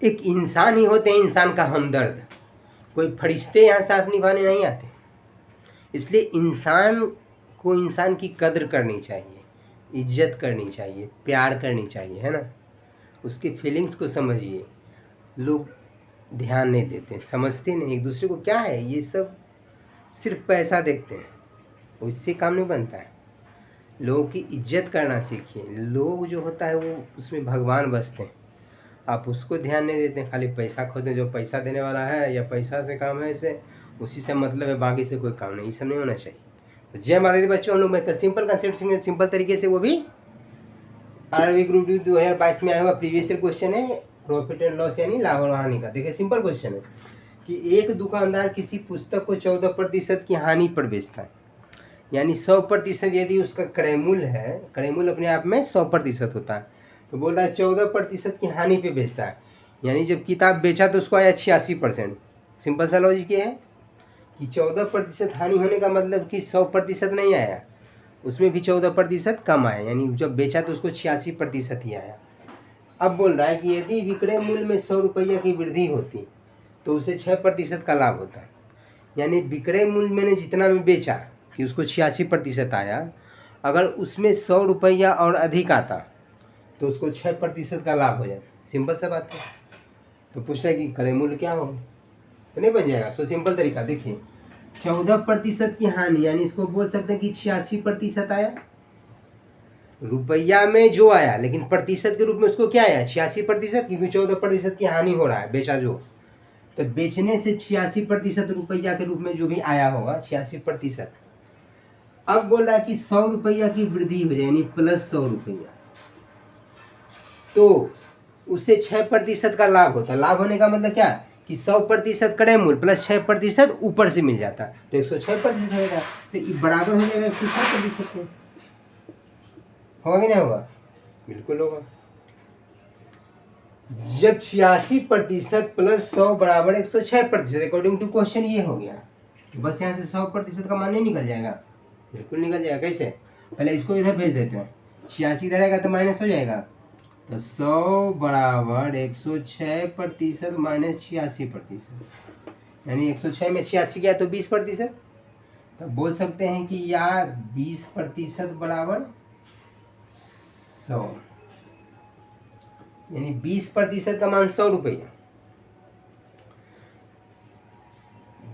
एक इंसान ही होते हैं, इंसान का हमदर्द। कोई फरिश्ते यहाँ साथ निभाने नहीं आते। इसलिए इंसान को इंसान की कद्र करनी चाहिए, इज्जत करनी चाहिए, प्यार करनी चाहिए, है ना। उसकी फीलिंग्स को समझिए। लोग ध्यान नहीं देते, समझते नहीं एक दूसरे को। क्या है ये सब, सिर्फ पैसा देखते हैं, उससे काम नहीं बनता है। लोगों की इज्जत करना सीखिए। लोग जो होता है वो उसमें भगवान बसते हैं, आप उसको ध्यान नहीं देते, खाली पैसा खोजते। जो पैसा देने वाला है या पैसा से काम है, इसे उसी से मतलब है, बाकी से कोई काम नहीं। ये सब नहीं होना चाहिए। तो जय माता दी बच्चों, हम लोग मैं सिंपल कंसेप्ट सिंगल सिंपल तरीके से, वो भी आरआरबी ग्रुप डी 2022 में आया हुआ प्रीवियस ईयर क्वेश्चन है, प्रॉफिट एंड लॉस यानी लाभ और हानि का। देखिए सिंपल क्वेश्चन है कि एक दुकानदार किसी पुस्तक को 14% की हानि पर बेचता है, यानी 100% यदि उसका क्रय मूल्य है, क्रय मूल्य अपने आप में 100% होता है, तो बोल रहा है 14% की हानि पे बेचता है। यानी जब किताब बेचा तो उसको आया 86%। सिंपल सा लॉजिक ये है कि 14% हानि होने का मतलब कि 100% नहीं आया, उसमें भी 14% कम आया, यानी जब बेचा तो उसको 86% ही आया। अब बोल रहा है कि यदि विक्रय मूल्य में 100 रुपया की वृद्धि होती तो उसे 6% का लाभ होता है। यानी विक्रय मूल्य मैंने जितना में बेचा कि उसको 86% आया, अगर उसमें 100 रुपया और अधिक आता तो उसको 6% का लाभ हो जाता। सिंपल सा बात है। तो पूछ रहा है कि क्रय मूल्य क्या होगा, तो नहीं बन जाएगा। सो सिंपल तरीका देखिए, 14% की हानि, यानी इसको बोल सकते हैं कि 86% आया रुपया में जो आया, लेकिन प्रतिशत के रूप में उसको क्या आया 86%, क्योंकि 14% की हानि हो रहा है बेचा जो, तो बेचने से 86% रुपया के रूप में जो भी आया होगा 86%। अब बोल रहा है कि 100 रुपया की वृद्धि हो जाए, यानी प्लस 100 रुपया, तो उससे 6% का लाभ होता है। लाभ होने का मतलब क्या कि 100% क्रय मूल्य प्लस 6% ऊपर से मिल जाता है, तो 106% हो जाएगा। तो ये बराबर हो जाएगा 106% के। होगा कि नहीं होगा? बिल्कुल होगा। जब 86% प्लस 100 बराबर 106%, अकॉर्डिंग टू क्वेश्चन ये हो गया। बस यहाँ से 100% का मान नहीं निकल जाएगा? बिल्कुल निकल जाएगा। कैसे? पहले इसको इधर भेज देते हैं, 86 इधर आएगा तो माइनस हो जाएगा, तो 100 बराबर 106% माइनस 86%, यानी 106 में 86 गया तो 20%। तो बोल सकते हैं कि यार 20% बराबर 100, यानी 20% का मान 100 रुपया,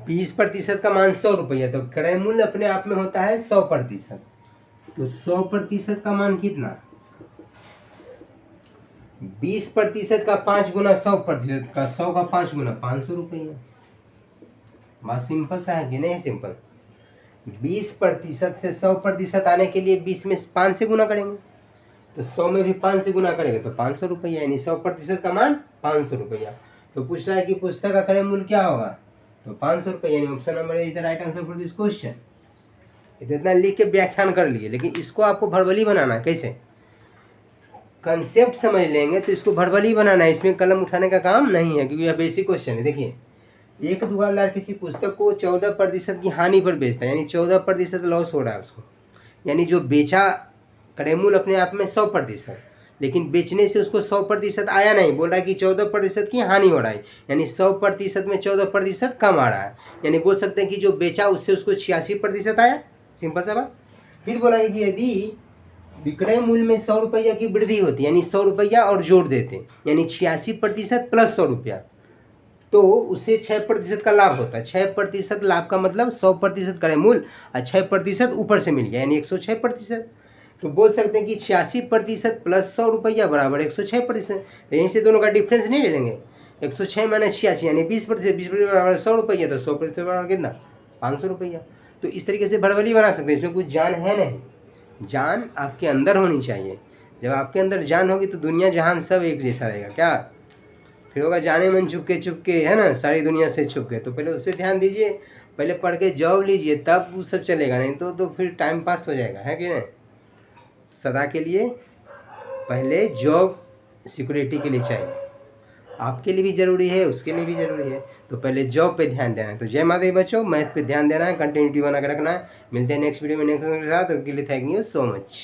20% का मान 100 रुपया, तो क्रय मूल्य अपने आप में होता है 100%। तो 100% का मान कितना, 20% का 5 गुना 100% का, 100 का 5 गुना 500 रुपया। बात सिंपल सा है कि नहीं? सिंपल। 20% से 100% आने के लिए 20 में 5 से गुना करेंगे, तो 100 में भी 5 से गुना करेंगे तो 500 रुपया, यानी 100% का मान 500 रुपया। तो पूछ रहा है कि पुस्तक का क्रय मूल्य क्या होगा, तो 500 रुपया, यानी option number A is the right answer for this question. इतना लिख के व्याख्यान कर लिए, लेकिन इसको आपको भड़बली बनाना है। कैसे? कंसेप्ट समझ लेंगे तो इसको भड़बली बनाना है, इसमें कलम उठाने का काम नहीं है, क्योंकि यह बेसिक क्वेश्चन है। देखिए, एक दुकानदार किसी पुस्तक को 14% की हानि पर बेचता है, यानी 14% लॉस हो रहा है उसको, यानी जो बेचा क्रय मूल्य अपने आप में 100%, लेकिन बेचने से उसको 100% आया नहीं, बोल रहा है कि 14% की हानि हो रहा है, यानी 100% में 14% कम आ रहा है, यानी बोल सकते हैं कि जो बेचा उससे उसको 86% आया। सिंपल सा बात। फिर बोला कि यदि विक्रय मूल्य में 100 रुपया की वृद्धि होती, यानी 100 रुपया और जोड़ देते, यानी 86% प्लस 100 रुपया, तो उससे 6% का लाभ होता है। 6% लाभ का मतलब 100% क्रय मूल्य और 6% ऊपर से मिल गया, यानी 106%। तो बोल सकते हैं कि 86% प्लस 100 रुपया बराबर 106%। तो यहीं से दोनों का डिफरेंस नहीं ले लेंगे, 106 माइनस 86 यानी 20%, 20% बराबर 100 रुपया, तो 100% बराबर कितना 500 रुपया। तो इस तरीके से भड़बली बना सकते हैं, इसमें कुछ जान है नहीं। जान आपके अंदर होनी चाहिए। जब आपके अंदर जान होगी तो दुनिया जहान सब एक जैसा रहेगा। क्या फिर होगा? जाने मन चुपके चुपके, है ना, सारी दुनिया से छुपके। तो पहले उस पर ध्यान दीजिए, पहले पढ़ के जॉब लीजिए, तब वो सब चलेगा, नहीं तो फिर टाइम पास हो जाएगा, है कि नहीं। सदा के लिए पहले जॉब सिक्योरिटी के लिए चाहिए, आपके लिए भी ज़रूरी है, उसके लिए भी ज़रूरी है, तो पहले जॉब पे ध्यान देना है। तो जय माता दी बच्चों, मैथ पे ध्यान देना है, कंटिन्यूटी बना के रखना है। मिलते हैं नेक्स्ट वीडियो में नेक्स्ट के साथ। उसके लिए थैंक यू सो मच।